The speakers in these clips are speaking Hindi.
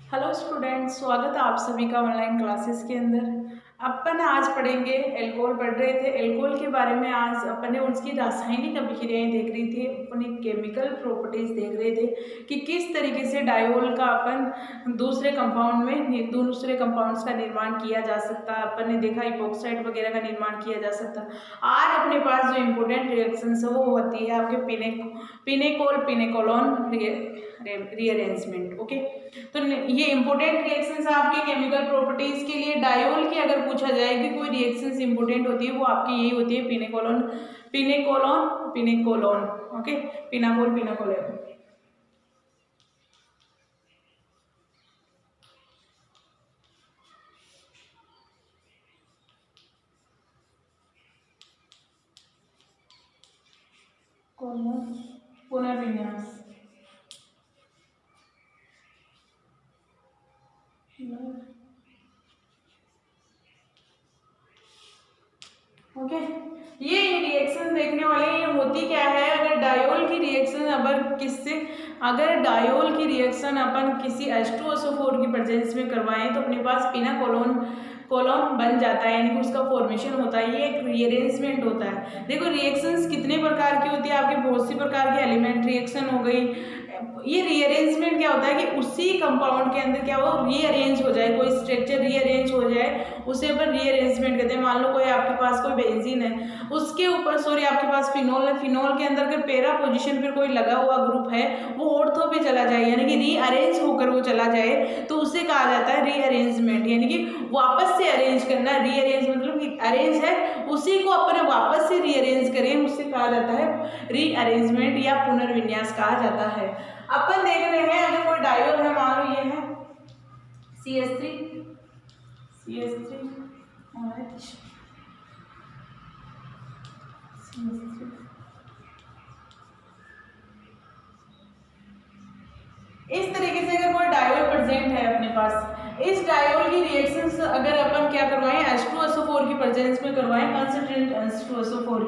हेलो स्टूडेंट्स, स्वागत है आप सभी का ऑनलाइन क्लासेस के अंदर। अपन आज पढ़ेंगे एल्कोहल पढ़ रहे थे। एल्कोहल के बारे में आज अपन ने उसकी रासायनिक अभिक्रियाएं देख रही थी, अपनी केमिकल प्रॉपर्टीज देख रहे थे कि किस तरीके से डायोल का अपन दूसरे कंपाउंड्स का निर्माण किया जा सकता है। अपन ने देखा इपॉक्साइड वगैरह का निर्माण किया जा सकता है। आज अपने पास जो इम्पोर्टेंट रिएक्शंस है वो होती है आपके पिनेकोल पिनेकोलोन रीअरेंजमेंट। ओके, तो ये इंपॉर्टेंट रिएक्शंस आपके केमिकल प्रॉपर्टीज के लिए। डायोल की अगर पूछा जाए कि कोई रिएक्शंस इंपॉर्टेंट होती है वो आपकी यही होती है, pinacolone pinacolone pinacolone. Okay, pinacol pinacolone. पुनर्विन्यास। ओके, ये रिएक्शन देखने वाले ये होती क्या है। अगर डायोल की रिएक्शन अगर डायोल की रिएक्शन अपन किसी H2SO4 की प्रेजेंस में करवाएं तो अपने पास कोलोन बन जाता है, यानी कि उसका फॉर्मेशन होता है। ये एक रीअरेंजमेंट होता है। देखो, रिएक्शंस कितने प्रकार की होती है आपके, बहुत सी प्रकार की। एलिमेंट रिएक्शन हो गई। ये रीअरेंजमेंट क्या होता है कि उसी कंपाउंड के अंदर क्या हो, रीअरेंज हो जाए, कोई स्ट्रक्चर रीअरेंज हो जाए, उसे अपन रीअरेंजमेंट कहते हैं। मान लो कोई आपके पास कोई बेंजीन है, उसके ऊपर आपके पास फिनोल है, फिनोल के अंदर अगर पैरा पोजीशन पर कोई लगा हुआ ग्रुप है वो ऑर्थो पे चला जाए, यानी कि रीअरेंज होकर वो चला जाए, तो उसे कहा जाता है रीअरेंजमेंट, यानी कि वापस से अरेंज करना। रीअरेंज मतलब कि अरेंज है उसी को अपने वापस से रीअरेंज करें, उससे कहा जाता है रीअरेंजमेंट या पुनर्विन्यास कहा जाता है। अपन देख रहे हैं अगर कोई डायोल है, मान लो ये है CH3 OH CH3। इस तरीके से अगर कोई डायोल प्रेजेंट है अपने पास, इस डायोल की रिएक्शंस अगर अपन क्या करवाएं, H2SO4 की प्रेजेंस में करवाएं, कंसिस्टेंट H2SO4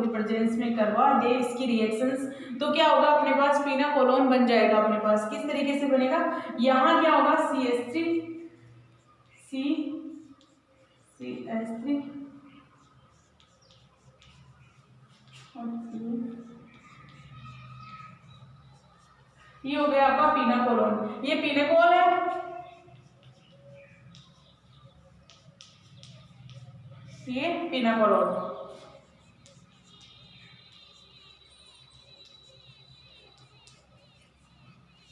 की प्रेजेंस में करवा दे इसकी रिएक्शंस, तो क्या होगा, अपने पास पिनाकोलोन बन जाएगा। अपने पास किस तरीके से बनेगा, यहाँ क्या होगा CH3 CH3 ये हो गया आपका पिनाकोलोन। ये पिनेकोल है, ये पिनाकोलोन।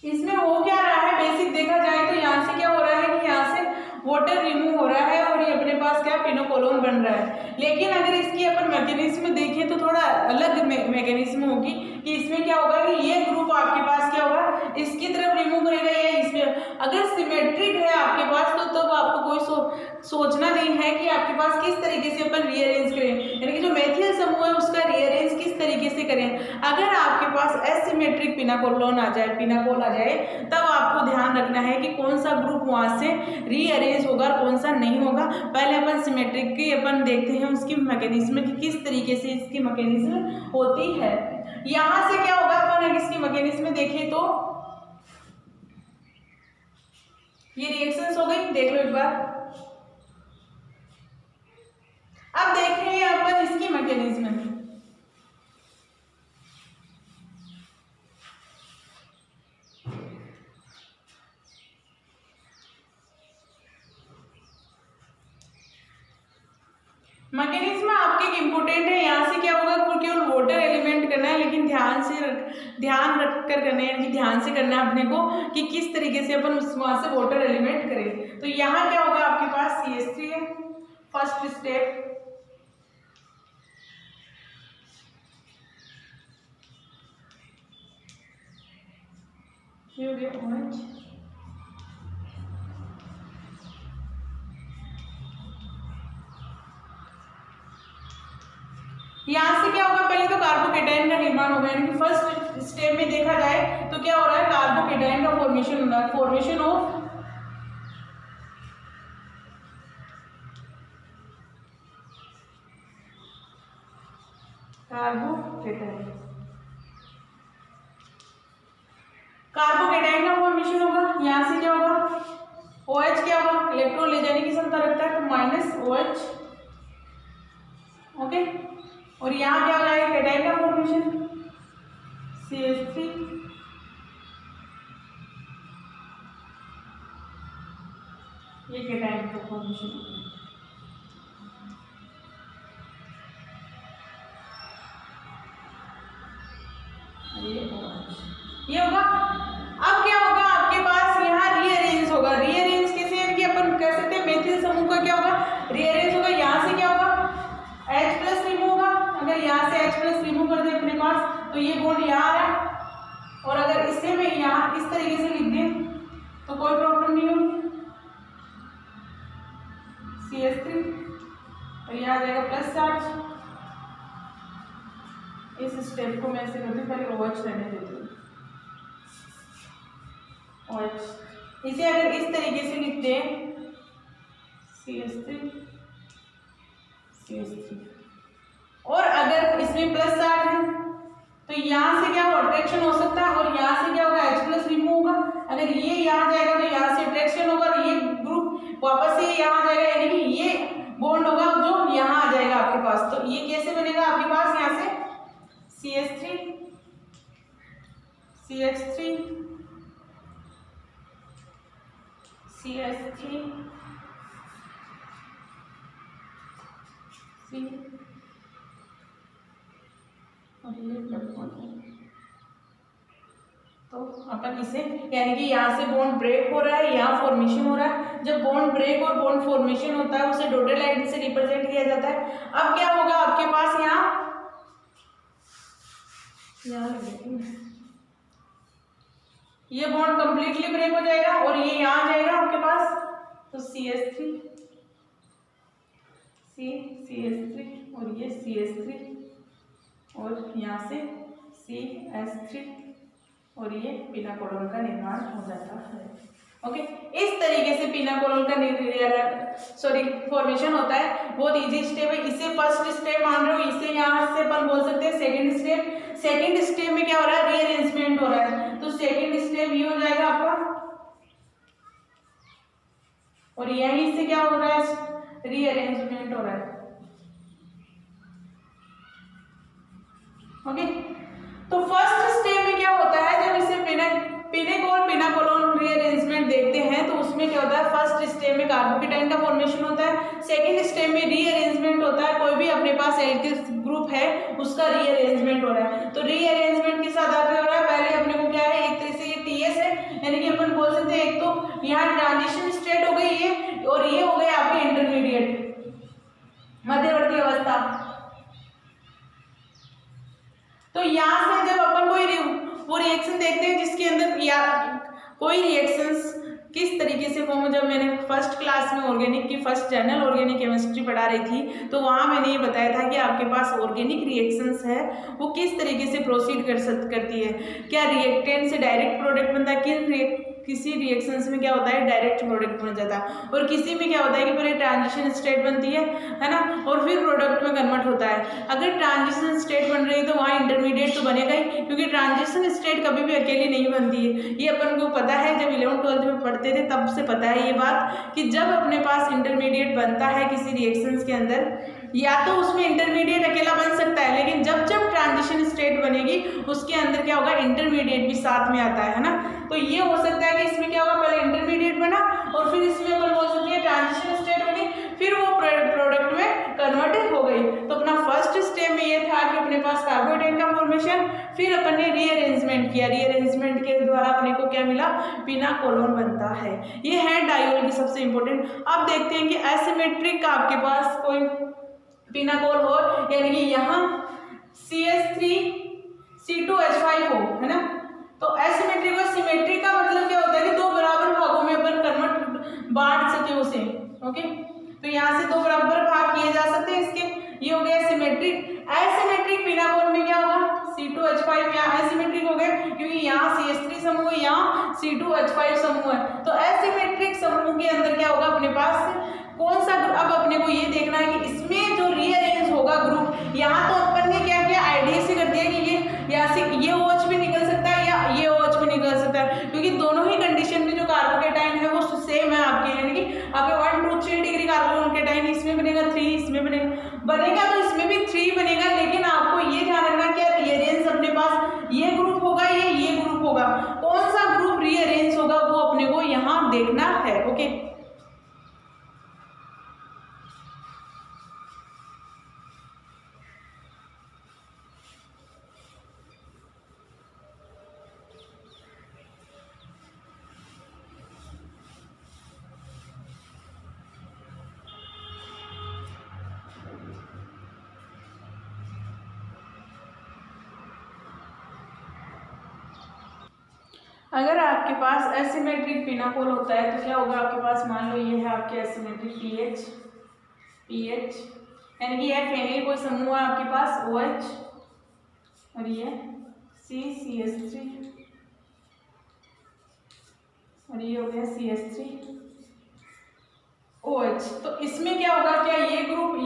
इसमें हो क्या रहा है, बेसिक देखा जाए तो यहाँ से क्या हो रहा है कि यहाँ से वाटर रिमूव हो रहा है और ये अपने पास क्या पिनोकोलोन बन रहा है। लेकिन अगर इसकी अपन मैकेनिज्म देखें तो थोड़ा अलग मैकेनिज्म होगी कि इसमें क्या होगा कि ये ग्रुप आपके पास क्या होगा, इसकी तरफ रिमूव करेगा या इसमें। अगर सिमेट्रिक है आपके पास तो तब आपको कोई सोचना नहीं है कि आपके पास किस तरीके से अपन रीअरेंज करें, यानी कि जो मेथिल समूह है उसका रीअरेंज किस तरीके से करें। अगर आपके पास एसिमेट्रिक पिनाकोलोन आ जाए, पिनाकोल आ जाए, तब आपको ध्यान रखना है कि कौन सा ग्रुप वहां से रीअरेंज होगा और कौन सा नहीं होगा। पहले अपन सिमेट्रिक की अपन देखते हैं उसकी मैकेनिज्म कि किस तरीके से इसकी मैकेनिज्म होती है। यहां से क्या होगा, अपन इसकी मैकेनिज्म देखें तो ये रिएक्शंस हो गई, देख लो एक बार। अब देख रहे हैं अपन इसकी मैकेनिज्म। मैकेनिज्म आपके इम्पोर्टेंट है। यहाँ से क्या होगा, केवल वाटर एलिमेंट करना है, लेकिन ध्यान रख कर करना है, यानी कि ध्यान से करना है अपने को कि किस तरीके से अपन वहां से वाटर एलिमेंट करें। तो यहाँ क्या होगा, आपके पास CH3 है, फर्स्ट स्टेप। ये हो गया OH, यहाँ से क्या होगा, पहले तो कार्बोकेटाइन का निर्माण होगा, यानी कि फर्स्ट स्टेप में देखा जाए तो क्या हो रहा है, कार्बोकेटाइन का फॉर्मेशन हो रहा है, formation of carbocation. Carbocation electron ले जाने की क्षमता रखता है, तो माइनस OH। ओके, और यहाँ क्या हो जाएगा, कैटायन का फॉर्मेशन CH3, ये कैटायन का फॉर्मेशन होगा। ये होगा। अब क्या होगा, आपके पास यहाँ रीअरेंज होगा। रीअरेंज कैसे कि अपन कह सकते हैं मेथिल समूह का क्या होगा, रीअरेंज होगा। यहाँ से क्या होगा, H+ रिमूव होगा। अगर यहाँ से H+ रिमूव कर दे अपने पास, तो ये बॉन्ड यहाँ आ रहा है, और अगर इसे मैं यहाँ इस तरीके से लिख दें तो कोई प्रॉब्लम नहीं होगी, CH3, और यहाँ आ जाएगा प्लस चार्ज। इस स्टेप को मैं ऐसे करती हूँ, पहले OH रहने देती हूँ, OH। इसे अगर इस तरीके से लिखते हैं CH3, CH3, और अगर इसमें प्लस चार्ज है तो यहाँ से क्या होगा, अट्रैक्शन हो सकता है, और यहाँ से क्या होगा, H+ रिमूव होगा। अगर ये यहाँ जाएगा तो यहाँ से अट्रैक्शन होगा, और ये ग्रुप वापस से यहाँ जाएगा, यानी कि ये बॉन्ड होगा जो यहाँ आ जाएगा आपके पास। तो ये कैसे बनेगा आपके पास, यहाँ से CH3, CH3, CH3, C, और ये डबल बॉन्ड। तो अपन इसे, यानी कि यहाँ से बॉन्ड ब्रेक हो रहा है, यहाँ फॉर्मेशन हो रहा है। जब बॉन्ड ब्रेक और बॉन्ड फॉर्मेशन होता है उसे डॉटेड लाइन से रिप्रेजेंट किया जाता है। अब क्या होगा आपके पास, यहाँ ये बॉन्ड कंप्लीटली ब्रेक हो जाएगा, और ये यहाँ जाएगा आपके पास, तो CH3, CH3, और ये CH3, और यहाँ से CH3, और ये पिनाकोलोन का निर्माण हो जाता है। ओके, इस तरीके से पिनाकोलोन का फॉर्मेशन होता है। बहुत इजी स्टेप है। इसे फर्स्ट स्टेप मान रहे हो, इसे यहाँ से अपन बोल सकते हैं सेकंड स्टेप। सेकंड स्टेप में क्या हो रहा है, रीअरेंजमेंट हो रहा है, तो सेकंड स्टेप ये हो जाएगा आपका, और यहीं से क्या हो रहा है, रीअरेंजमेंट हो रहा है। ओके, तो फर्स्ट स्टेप में क्या होता है, जब इसे पिनाकोलोन रीअरेंजमेंट देखते हैं तो उसमें क्या होता है, फर्स्ट स्टेप में कार्बोकेटाइन का फॉर्मेशन होता है, सेकंड स्टेप में रीअरेंजमेंट होता है। कोई भी अपने पास एल्किल ग्रुप है उसका रीअरेंजमेंट हो रहा है। तो रीअरेंजमेंट किस आधार पे हो रहा है, पहले अपने को क्या है, एक तरह से ये TS है, यानी कि अपन बोल सकते हैं एक तो यहाँ ट्रांजिशन स्टेट हो गई ये, और ये हो गए आपके इंटरमीडिएट, मध्यवर्ती अवस्था। तो यहाँ से जब अपन वो रिएक्शन देखते हैं जिसके अंदर या कोई रिएक्शंस किस तरीके से फॉर्म, जब मैंने फर्स्ट क्लास में ऑर्गेनिक की फर्स्ट जनरल ऑर्गेनिक केमिस्ट्री पढ़ा रही थी तो वहाँ मैंने ये बताया था कि आपके पास ऑर्गेनिक रिएक्शंस है वो किस तरीके से प्रोसीड करती है। क्या रिएक्टेंट से डायरेक्ट प्रोडक्ट बनता है, किसी रिएक्शंस में क्या होता है डायरेक्ट प्रोडक्ट बन जाता है, और किसी में क्या होता है कि पहले ट्रांजिशन स्टेट बनती है ना, और फिर प्रोडक्ट में कन्वर्ट होता है। अगर ट्रांजिशन स्टेट बन रही है तो वहाँ इंटरमीडिएट तो बनेगा ही, क्योंकि ट्रांजिशन स्टेट कभी भी अकेली नहीं बनती है। ये अपन को पता है, जब 11th-12th में पढ़ते थे तब से पता है ये बात कि जब अपने पास इंटरमीडिएट बनता है किसी रिएक्शंस के अंदर, या तो उसमें इंटरमीडिएट अकेला बन सकता है, लेकिन जब जब ट्रांजिशन स्टेट बनेगी उसके अंदर क्या होगा, इंटरमीडिएट भी साथ में आता है ना। तो ये हो सकता है कि इसमें क्या होगा, पहले इंटरमीडिएट बना और फिर इसमें अपन बोल सकते हैं ट्रांजिशन स्टेट बनी, फिर वो प्रोडक्ट में कन्वर्टेड हो गई। तो अपना फर्स्ट स्टेप में ये था कि अपने पास कार्बोहाइड्रेट का फॉर्मेशन, फिर अपन ने रीअरेंजमेंट किया, रीअरेंजमेंट के द्वारा अपने को क्या मिला, पिनाकोलोन बनता है। ये है डायोल की सबसे इंपॉर्टेंट। अब देखते हैं कि एसिमेट्रिक का आपके पास कोई पिनाकोल हो, यानी कि यहाँ CH3C2H5 हो, है ना। तो एसिमेट्रिक और सिमेट्रिक का मतलब क्या होता है कि दो बराबर भागों में अपन बांट सके उसे। ओके, तो यहाँ से दो बराबर भाग किए जा सकते हैं इसके, ये हो गया सिमेट्रिक। एसिमेट्रिक पिनाकोल में क्या होगा, C2H5 यहाँ एसिमेट्रिक हो गए क्योंकि यहाँ CH3 समूह है, यहाँ C2H5 समूह है। तो एसिमेट्रिक समूह के अंदर क्या होगा, अपने पास कौन सा, अब अपने को ये देखना है कि इसमें जो रीअरेंज होगा ग्रुप, यहाँ तो अपन ने क्या किया, आइडिया से कर दिया कि ये यहाँ से ये OH भी निकल सकता है या ये OH भी निकल सकता है, क्योंकि दोनों ही कंडीशन में जो कार्बोकेटाइन है वो सेम है आपके, यानी कि अपन 9 इसमें बनेगा, 3 इसमें बनेगा तो इसमें भी 3 बनेगा। लेकिन आपको ये ध्यान रखना कि रीअरेंज अपने पास ये ग्रुप होगा, ये ग्रुप होगा, कौन सा ग्रुप रीअरेंज होगा वो अपने को यहाँ देखना है। ओके, अगर आपके पास एसिमेट्रिक पिनाकोल होता है तो क्या होगा आपके पास, मान लो ये है आपके एसिमेट्रिक पीएच यानी कि यह फेनिल कोई समूह है आपके पास OH और ये CH3 और ये हो गया CH3OH। तो इसमें क्या होगा, क्या ये ग्रुप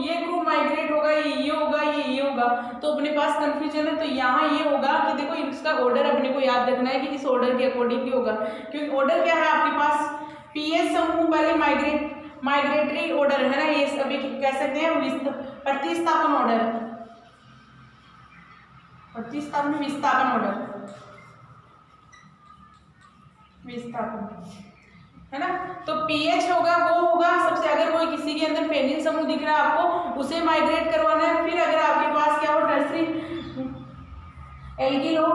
माइग्रेट होगा, ये होगा, ये होगा, तो अपने पास कंफ्यूजन है। तो यहाँ ये होगा कि देखो इसका ऑर्डर अपने को याद रखना है कि इस ऑर्डर के अकॉर्डिंग ही होगा, क्योंकि ऑर्डर क्या है आपके पास, पीएच समूह पहले माइग्रेटरी ऑर्डर है ना, ये अभी कह सकते हैं प्रतिस्थापन ऑर्डर, विस्थापन ऑर्डर, विस्थापन है ना। तो पीएच होगा वो होगा सबसे, अगर कोई किसी के अंदर फेनिल समूह दिख रहा है आपको उसे माइग्रेट करवाना है। फिर अगर आपके पास क्या हो, टर्सरी एल्किल हो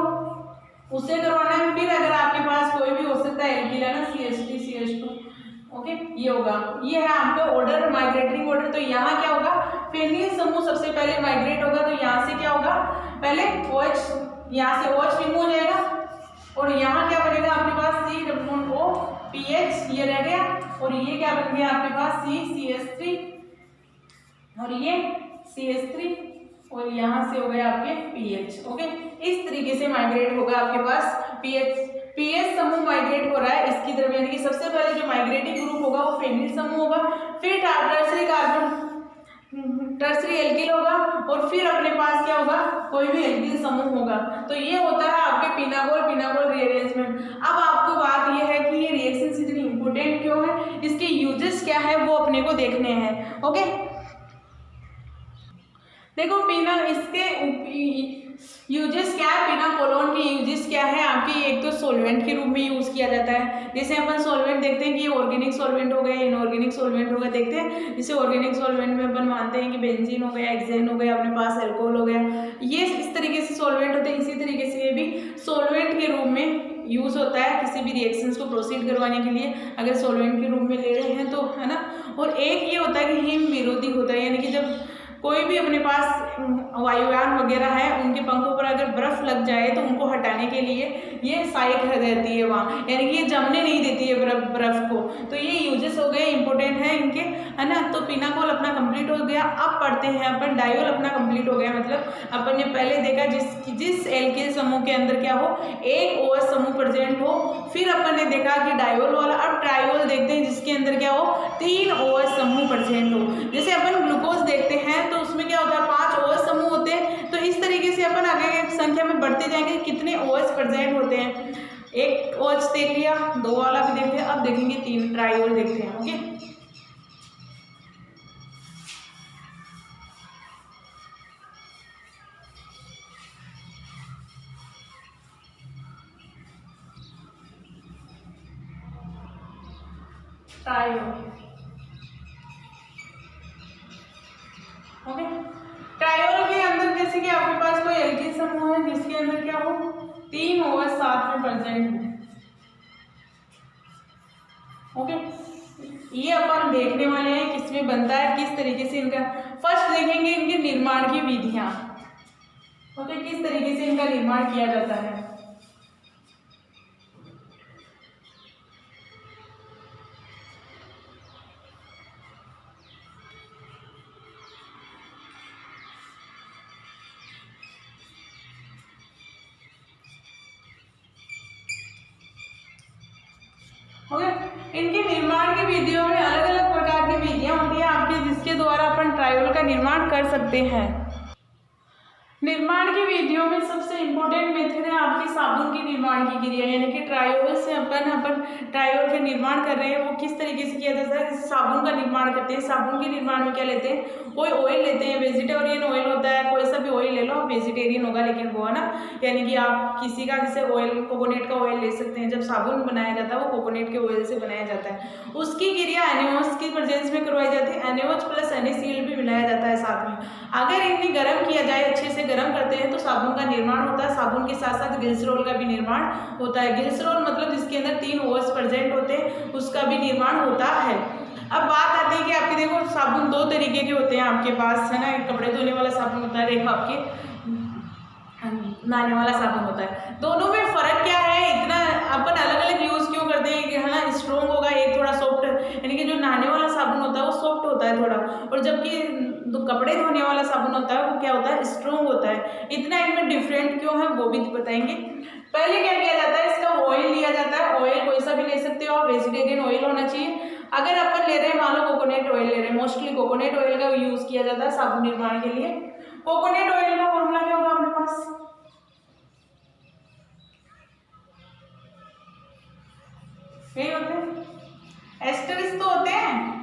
उसे करवाना है। फिर अगर आपके पास कोई भी हो सकता है एल्किल है ना, CH3 CH2, ओके, ये होगा, ये है आपका ऑर्डर, माइग्रेटरी ऑर्डर। तो यहाँ क्या होगा, फेनिल समूह सबसे पहले माइग्रेट होगा, तो यहाँ से क्या होगा, पहले OH, यहाँ से OH रिमूव हो जाएगा और यहाँ क्या बनेगा आपके पास COPH, ये रह गया, और ये क्या बन गया आपके पास CH3 और ये CH3 और यहाँ से हो गया आपके पीएच। ओके, इस तरीके से माइग्रेट होगा आपके पास पीएच समूह माइग्रेट हो रहा है इसकी तरफ, यानी कि सबसे पहले जो माइग्रेटिंग ग्रुप होगा वो फेनिल समूह होगा, फिर टर्सरी एल्किल होगा और फिर अपने पास क्या होगा, कोई भी एल्किल समूह होगा। तो ये होता है आपके पिनाकोल रीअरेंजमेंट। अब आपको बात ये है कि ये रिएक्शन इतनी इंपॉर्टेंट क्यों है, इसके यूजेस क्या है वो अपने को देखने हैं। ओके, देखो इसके यूजेस क्या है, पिनाकोलोन के यूजेस क्या है आपकी, एक तो सॉल्वेंट के रूप में यूज किया जाता है। जैसे अपन सॉल्वेंट देखते हैं कि ये ऑर्गेनिक सॉल्वेंट हो गया, इनऑर्गेनिक सॉल्वेंट हो गया, देखते हैं जैसे ऑर्गेनिक सॉल्वेंट में अपन मानते हैं कि बेंजीन हो गया, हेक्सेन हो गया, अपने पास अल्कोहल हो गया, ये इस तरीके से सॉल्वेंट होते हैं। इसी तरीके से ये भी सॉल्वेंट के रूप में यूज होता है किसी भी रिएक्शंस को प्रोसीड करवाने के लिए, अगर सॉल्वेंट के रूप में ले रहे हैं तो, है ना। और एक ये होता है कि हिम विरोधी होता है, यानी कि जब कोई भी अपने पास वायुयान वगैरह है उनके पंखों पर अगर बर्फ लग जाए तो उनको हटाने के लिए ये सहायक रहती है वहाँ, यानी कि ये जमने नहीं देती है बर्फ को। तो ये यूजेस हो गए, इंपॉर्टेंट है इनके, है ना। तो पिनाकोल अपना कंप्लीट हो गया। अब पढ़ते हैं अपन डायोल अपना कंप्लीट हो गया, मतलब अपन ने पहले देखा जिस एल्किल समूह के अंदर क्या हो, एक OH समूह प्रेजेंट हो। फिर अपन ने देखा कि डायोल वाला, अब ट्रायोल देखते हैं जिसके अंदर क्या हो, 3 OH समूह प्रेजेंट हो। जैसे अपन ग्लूकोज देखते हैं तो उसमें क्या होता है, 5 OH समूह होते हैं। तो इस तरीके से अपन आगे संख्या में बढ़ते जाएंगे कितने OH प्रेजेंट होते हैं। एक OH देख लिया, 2 वाला भी देख लिया, अब देखेंगे 3 ट्रायोल देखते हैं। Okay, triol. ओके, ट्रायोल के अंदर जैसे कि आपके पास कोई एल्किल समूह है जिसके अंदर क्या हो, 3 OH साथ में प्रेजेंट हो। ओके, ये अपन देखने वाले हैं किसमें बनता है, किस तरीके से इनका, फर्स्ट देखेंगे इनके निर्माण की विधियां। ओके, किस तरीके से इनका निर्माण किया जाता है। ओके, इनके निर्माण की विधियों में अलग अलग प्रकार की विधियां होती हैं आपके, जिसके द्वारा अपन ट्रायोल का निर्माण कर सकते हैं। निर्माण की विधियों में सबसे इम्पोर्टेंट मेथड है आपकी साबुन की निर्माण की क्रिया, यानी कि ट्रायोल से अपन ट्रायोल का निर्माण कर रहे हैं। वो किस तरीके से किया जाता है, साबुन का निर्माण करते हैं। साबुन के निर्माण में क्या लेते हैं, कोई ऑयल लेते हैं, वेजिटेरियन ऑयल होता है, कोई सा भी ऑयल ले लो, वेजिटेरियन होगा लेकिन वो है ना, यानी कि आप किसी का जैसे ऑयल कोकोनट का ऑयल ले सकते हैं। जब साबुन बनाया जाता है वो कोकोनट के ऑयल से बनाया जाता है। उसकी क्रिया एनेओस की प्रेजेंस में करवाई जाती है। एनेओस प्लस NaCl भी मिलाया जाता है साथ में। अगर इन्हें गर्म किया जाए, अच्छे से गर्म करते हैं तो साबुन का निर्माण होता है। साबुन के साथ साथ ग्लिसरॉल का भी निर्माण होता है। ग्लिसरॉल मतलब जिसके अंदर 3 OH प्रेजेंट होते हैं, उसका भी निर्माण होता है। अब बात आती है कि आपके देखो साबुन 2 तरीके के होते हैं आपके पास, है ना। एक कपड़े धोने वाला साबुन होता है, एक आपके नहाने वाला साबुन होता है। दोनों में फर्क क्या है, इतना अपन अलग अलग यूज क्यों करते हैं कि है ना, स्ट्रॉन्ग होगा एक थोड़ा सॉफ्ट, यानी कि जो नहाने वाला साबुन होता है वो सॉफ्ट होता है थोड़ा, और जबकि कपड़े धोने वाला साबुन होता है वो क्या होता है, स्ट्रॉन्ग होता है। इतना इनमें डिफरेंट क्यों है वो भी बताएंगे। पहले क्या किया जाता है, इसका ऑयल लिया जाता है। ऑयल कोई सा भी ले सकते हो आप, वेजिटेरियन ऑयल होना चाहिए। अगर अपन ले रहे हैं, मान लो कोकोनट ऑयल ले रहे हैं, मोस्टली कोकोनट ऑयल का यूज किया जाता है साबुन निर्माण के लिए। कोकोनट ऑयल का फॉर्मूला क्या होगा अपने पास, यही होते हैं, एस्टर्स तो होते हैं।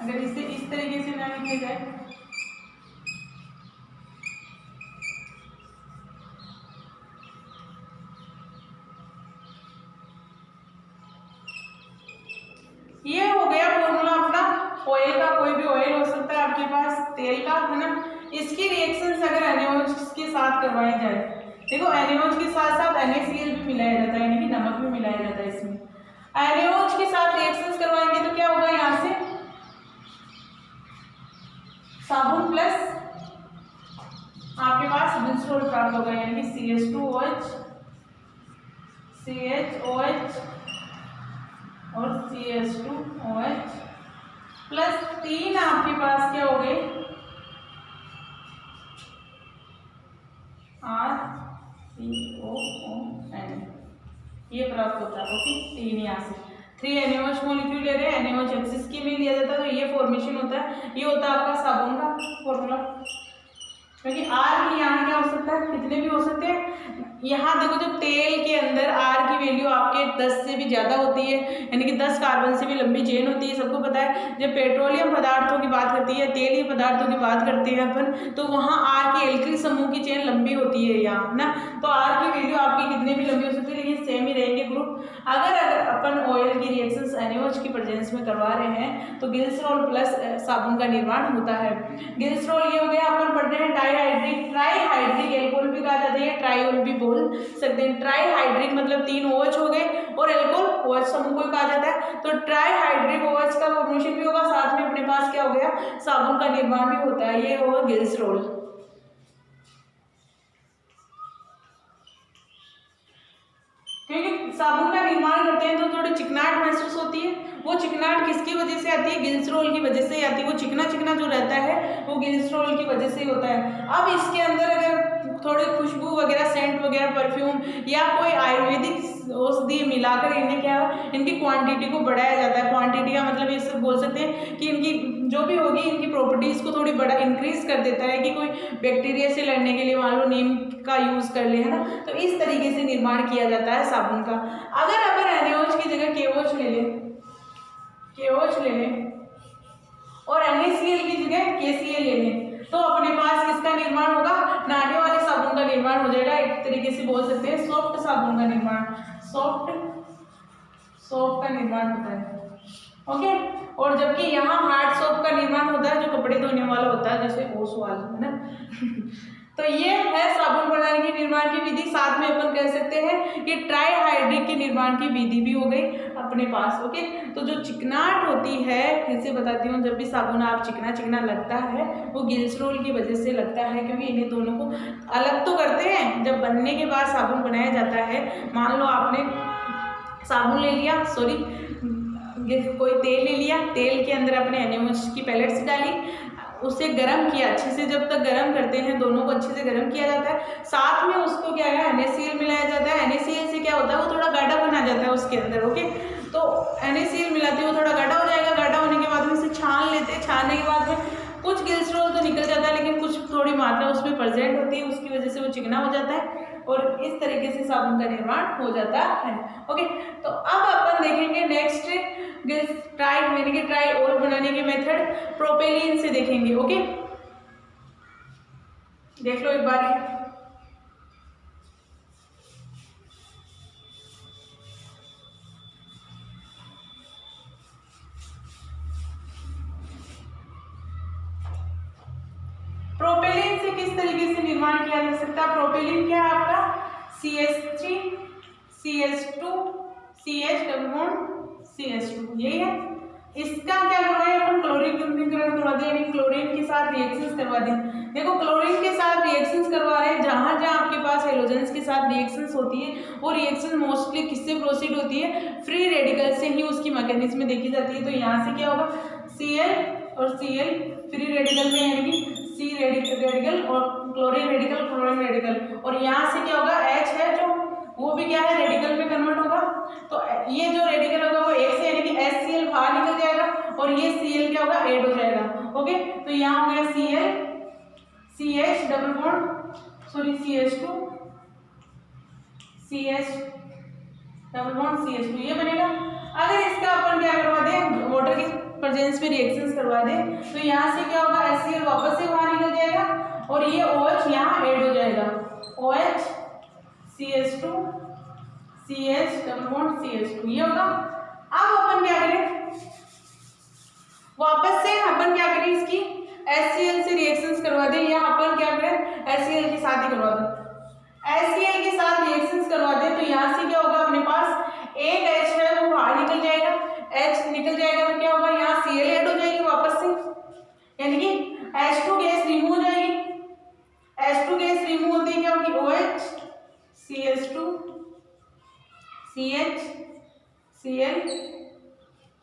अगर इसे इस तरीके से ना लिखा जाए, ये हो गया फॉर्मूला अपना ऑयल का। कोई भी ऑयल हो सकता है आपके पास, तेल का, है ना। इसकी रिएक्शंस अगर एनेओज के साथ करवाई जाए, देखो एनेओज के साथ साथ NaCl भी मिलाया जाता है, यानी कि नमक भी मिलाया जाता है इसमें। एनेओज के साथ रिएक्शंस करवाएंगे तो क्या होगा, यहाँ से साबुन प्लस आपके पास ग्लिसरॉल प्राप्त होगा, यानी कि CH2OH, CHOH और CH2OH प्लस 3 आपके पास क्या हो गए, RCOON, ये प्राप्त होता है। ओके, 3 यहाँ से 3 NaOH मॉलिक्यूल ले रहे हैं, NaOH एक्सिस की में लिया जाता है, तो ये फॉर्मेशन होता है। ये होता है आपका साबुन का फॉर्मूला, क्योंकि R की यहाँ क्या हो सकता है, कितने भी हो सकते हैं। यहाँ देखो जब तेल के अंदर R की वैल्यू आपके 10 से भी ज़्यादा होती है, यानी कि 10 कार्बन से भी लंबी चेन होती है, सबको पता है। जब पेट्रोलियम पदार्थों की बात करती है, तेलीय पदार्थों की बात करते हैं अपन, तो वहाँ R की एल्किल समूह की चेन लंबी होती है यहाँ, ना। तो R की वैल्यू आपकी कितने भी लंबी हो सकती है, लेकिन सेम ही रहेंगे ग्रुप। अगर अपन ऑयल की रिएक्शंस NaOH की प्रेजेंस में करवा रहे हैं तो ग्लिसरॉल प्लस साबुन का निर्माण होता है। ग्लिसरॉल ये हो गया, अपन पढ़ रहे हैं ट्राईहाइड्रिक एल्कोहल भी कहा जाता है, ट्रायोल भी बोल सकते हैं। ट्राईहाइड्रिक मतलब 3 OH हो गए और एल्कोहल OH समूह को कहा जाता है। तो ट्राईहाइड्रिक OH का फॉर्मेशन भी होगा, साथ में अपने पास क्या हो गया, साबुन का निर्माण भी होता है, ये होगा ग्लिसरॉल। क्योंकि साबुन का निर्माण करते हैं तो थोड़ी चिकनाहट महसूस होती है। वो चिकनाहट किसकी वजह से आती है, ग्लिसरॉल की वजह से आती है। वो चिकना चिकना जो रहता है वो ग्लिसरॉल की वजह से ही होता है। अब इसके अंदर अगर थोड़ी खुशबू वगैरह, सेंट वगैरह, परफ्यूम या कोई आयुर्वेदिक औषधि मिलाकर इन्हें क्या, इनकी क्वांटिटी को बढ़ाया जाता है। क्वांटिटी का मतलब ये सब बोल सकते हैं कि इनकी जो भी होगी, इनकी प्रॉपर्टीज को थोड़ी बड़ा इंक्रीज कर देता है, कि कोई बैक्टीरिया से लड़ने के लिए मान लो नीम का यूज कर ले, है ना। तो इस तरीके से निर्माण किया जाता है साबुन का। अगर अपन NaOH की जगह KOH ले लें, KOH ले लें और NaCl की जगह KCl ले लें, तो अपने पास किसका निर्माण होगा, नहाने वाले साबुन का निर्माण हो जाएगा। एक तरीके से बोल सकते हैं सॉफ्ट साबुन का निर्माण, सॉफ्ट का निर्माण होता है। ओके, और जबकि यहाँ हार्ड सोप का निर्माण होता है, जो कपड़े धोने वाला होता है, जैसे ओसवाल, है ना। तो ये है साबुन प्रणाली की निर्माण की विधि। साथ में अपन कह सकते हैं कि ट्राईहाइड्रिक की निर्माण की विधि भी हो गई अपने पास। ओके, तो जो चिकनाहट होती है, फिर से बताती हूँ, जब भी साबुन आप चिकना चिकना लगता है वो ग्लिसरॉल की वजह से लगता है, क्योंकि इन्हें दोनों को अलग तो करते हैं। जब बनने के बाद साबुन बनाया जाता है, मान लो आपने साबुन ले लिया, कोई तेल ले लिया, तेल के अंदर अपने NaOH की पैलेट्स डाली, उसे गर्म किया अच्छे से। जब तक गर्म करते हैं, दोनों को अच्छे से गर्म किया जाता है, साथ में उसको क्या है, NaCl मिलाया जाता है। NaCl से क्या होता है, वो थोड़ा गाढ़ा बना जाता है उसके अंदर। ओके, तो NaCl मिलाते हुए थोड़ा गाढ़ा हो जाएगा। गाढ़ा होने के बाद में इसे छान लेते हैं। छानने के बाद में कुछ ग्लिसरॉल तो निकल जाता है, लेकिन कुछ थोड़ी मात्रा उसमें प्रेजेंट होती है, उसकी वजह से वो चिकना हो जाता है और इस तरीके से साबुन का निर्माण हो जाता है। ओके, तो अब अपन देखेंगे नेक्स्ट ट्राई बनाने के मेथड प्रोपेलिन से देखेंगे। ओके, देख लो एक बार। प्रोपेलिन से किस तरीके से निर्माण किया जा सकता है? प्रोपेलिन क्या है आपका? CH3 CH2 CH double bond CH2, यही है। इसका क्या करवाएं अपन? क्लोरीकरण करवा दें, यानी क्लोरीन के साथ रिएक्शंस करवा दें। देखो क्लोरीन के साथ रिएक्शंस करवा रहे हैं, जहां जहां आपके पास हेलोजेंस के साथ रिएक्शंस होती है वो रिएक्शन मोस्टली किससे प्रोसीड होती है? फ्री रेडिकल से ही उसकी मैकेनिज्म में देखी जाती है। तो यहाँ से क्या होगा? Cl और Cl फ्री रेडिकल में, यानी कि C रेडिकल और क्लोरीन रेडिकल, और यहाँ से क्या होगा? H है जो वो भी क्या है? रेडिकल में कन्वर्ट होगा। तो ये जो रेडिकल होगा वो एक से, यानी कि HCl बाहर निकल जाएगा और ये Cl क्या होगा? ऐड हो जाएगा। ओके, तो यहाँ हो गया Cl CH double bond CH2 CH double bond CH2, ये बनेगा। अगर इसका अपन क्या करवा दें? वाटर की प्रेजेंस में रिएक्शंस करवा दें, तो यहाँ से क्या होगा? HCl वापस से बाहर निकल जाएगा और ये OH यहाँ ऐड हो जाएगा। OH CH2 CH double bond CH2, ये होगा। अब अपन क्या करें? वापस से अपन क्या करें? इसकी HCl से रिएक्शंस करवा दें, या अपन क्या करें? HCl के साथ ही करवा दें। HCl के साथ रिएक्शंस करवा दें तो यहाँ से क्या होगा? अपने पास एक H है वो बाहर निकल जाएगा, H निकल जाएगा तो क्या होगा? यहाँ Cl ऐड हो जाएगी वापस से, यानी कि H2 गैस रिमूव हो जाएगी। H2 गैस रिमूव होती है, क्या होगी? OH CH2 CH Cl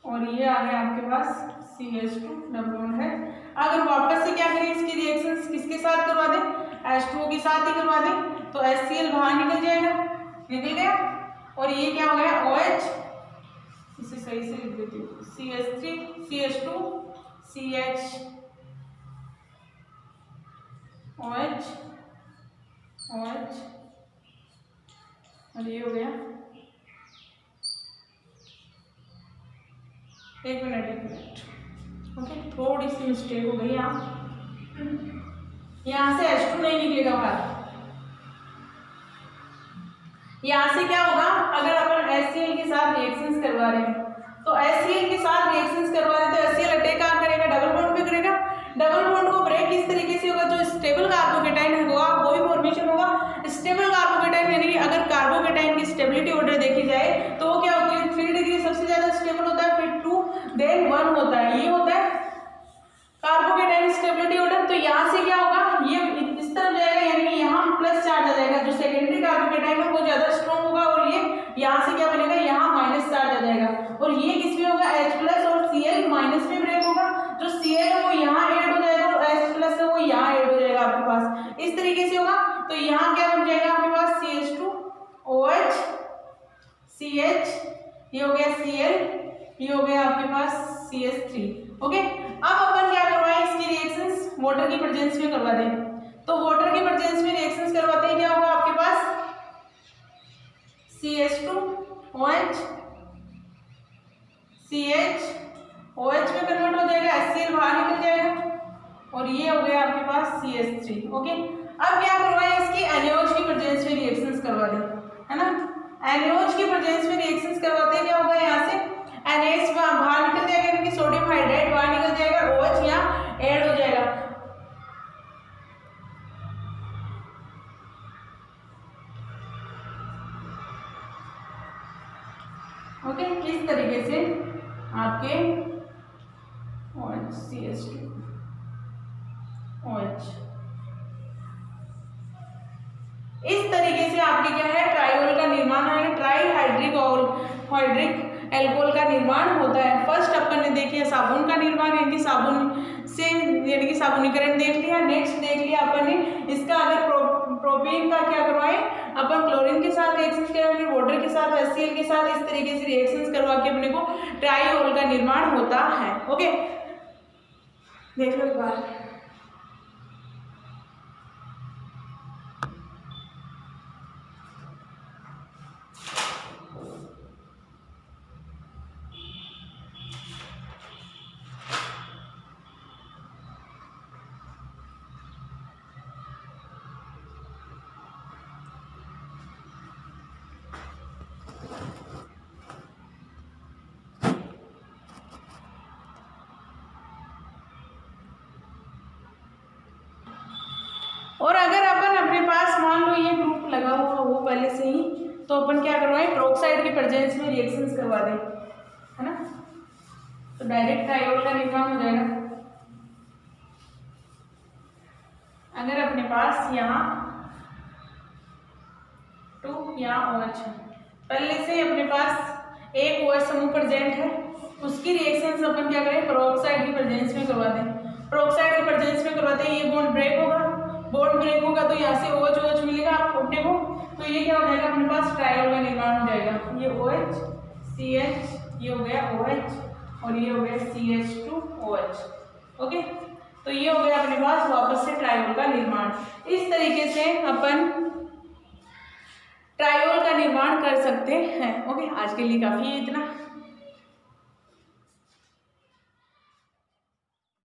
और ये आ गया आपके पास CH2 डबल बॉन्ड है। अगर वापस से क्या करें? इसकी रिएक्शंस किसके साथ करवा दें? H2O के साथ ही करवा दें, तो HCl बाहर निकल जाएगा, निकल गया, और ये क्या हो गया? OH, इसे सही से लिख देती हूँ, CH3 CH2 CH OH OH, और ये हो गया। एक मिनट ओके, थोड़ी सी मिस्टेक हो गई यहाँ से H2 नहीं निकलेगा बाहर। यहाँ से क्या होगा? अगर अपन HCl के साथ रिएक्शंस करवा रहे हैं, तो HCl के साथ रिएक्शंस करवा रहे हैं तो HCl अटैक कहाँ करेगा? डबल बॉन्ड पे करेगा। डबल बॉन्ड को ब्रेक किस तरीके से होगा? जो स्टेबल कार्बोकेटाइन होगा वो भी फॉर्मेशन होगा। स्टेबल कार्बोकेटाइन, यानी कि अगर कार्बोकेटाइन की स्टेबिलिटी ऑर्डर देखी जाए तो वो क्या होती है? 3 डिग्री सबसे ज्यादा स्टेबल होता है, फिर 2 देन 1 होता है, ये होता है कार्बोकेटाइन स्टेबिलिटी ऑर्डर। तो यहाँ से क्या होगा? ये इस तरफ जाएगा, यानी कि यहाँ प्लस चार्ज आ जाएगा, जो सेकेंडरी कार्बोकेटाइन है वो ज्यादा स्ट्रॉन्ग होगा, और ये यहाँ से क्या बनेगा? यहाँ माइनस चार्ज आ जाएगा, और ये किसमें होगा? H प्लस और Cl माइनस में ब्रेक होगा। जो Cl है वो यहाँ ऐड हो जाएगा और H प्लस है वो यहाँ ऐड हो जाएगा आपके पास, इस तरीके से होगा। तो यहाँ क्या बन जाएगा आपके पास? CH2 OH CH, ये हो गया Cl, ये हो गया आपके पास CH3। ओके, अब अपन क्या करवाएं? इसकी रिएक्शंस वाटर की प्रेजेंस में करवा दें, तो वाटर की प्रेजेंस में रिएक्शंस करवाते हैं, क्या होगा आपके पास? CH2 OH CH OH में कन्वर्ट हो जाएगा, HCl बाहर निकल जाएगा, और ये हो गया आपके पास CH3। ओके, अब क्या करवाएं? इसकी NaOH की प्रेजेंस में रिएक्शंस करवा दें, है ना? NaOH की प्रेजेंस में रिएक्शंस करवाते हैं, क्या होगा? यहाँ से NaH बाहर निकल जाएगा, क्योंकि सोडियम हाइड्राइड बाहर निकल जाएगा, OH यहाँ ऐड हो जाएगा। ओके, इस तरीके से आपके OH CH2 OH इस तरीके से आपके क्या है? ट्राइओल का निर्माण है, ट्राई हाइड्रिक एल्कोहल का निर्माण होता है। फर्स्ट अपन ने देखिए साबुन का निर्माण, यानी कि साबुन से, यानी कि साबुनीकरण देख लिया। नेक्स्ट देख लिया अपन ने इसका अगर प्रोपेन का क्या करवाएं? अपन क्लोरीन के साथ रिएक्शंस करवाएं, फिर वाटर के साथ, HCl के साथ, इस तरीके से रिएक्शंस करवा के अपने को ट्राइओल का निर्माण होता है। ओके, देख लो एक बार। और अगर अपन अपने पास मान लो ये ग्रुप लगा हुआ हो पहले से ही, तो अपन क्या करवाएं, पेरोक्साइड की प्रेजेंस में रिएक्शंस करवा दें, है ना, तो डायरेक्ट ट्रायोल का निर्माण हो जाएगा। अगर अपने पास यहाँ 2 यहाँ OH है, पहले से अपने पास एक OH समूह प्रेजेंट है, उसकी रिएक्शंस अपन क्या करें, पेरोक्साइड की प्रेजेंस में करवा दें। पेरोक्साइड की प्रेजेंस में करवाते हैं, ये बॉन्ड ब्रेक होगा, बॉन्ड ब्रेक होगा तो यहाँ से OH OH मिलेगा अपने को, तो ये क्या हो जाएगा, अपने पास ट्रायोल का निर्माण हो जाएगा। ये OH CH, ये हो गया OH और ये हो गया CH2OH। ओके, तो ये हो गया अपने पास वापस से ट्रायोल का निर्माण। इस तरीके से अपन ट्रायोल का निर्माण कर सकते हैं। ओके, आज के लिए काफ़ी है इतना।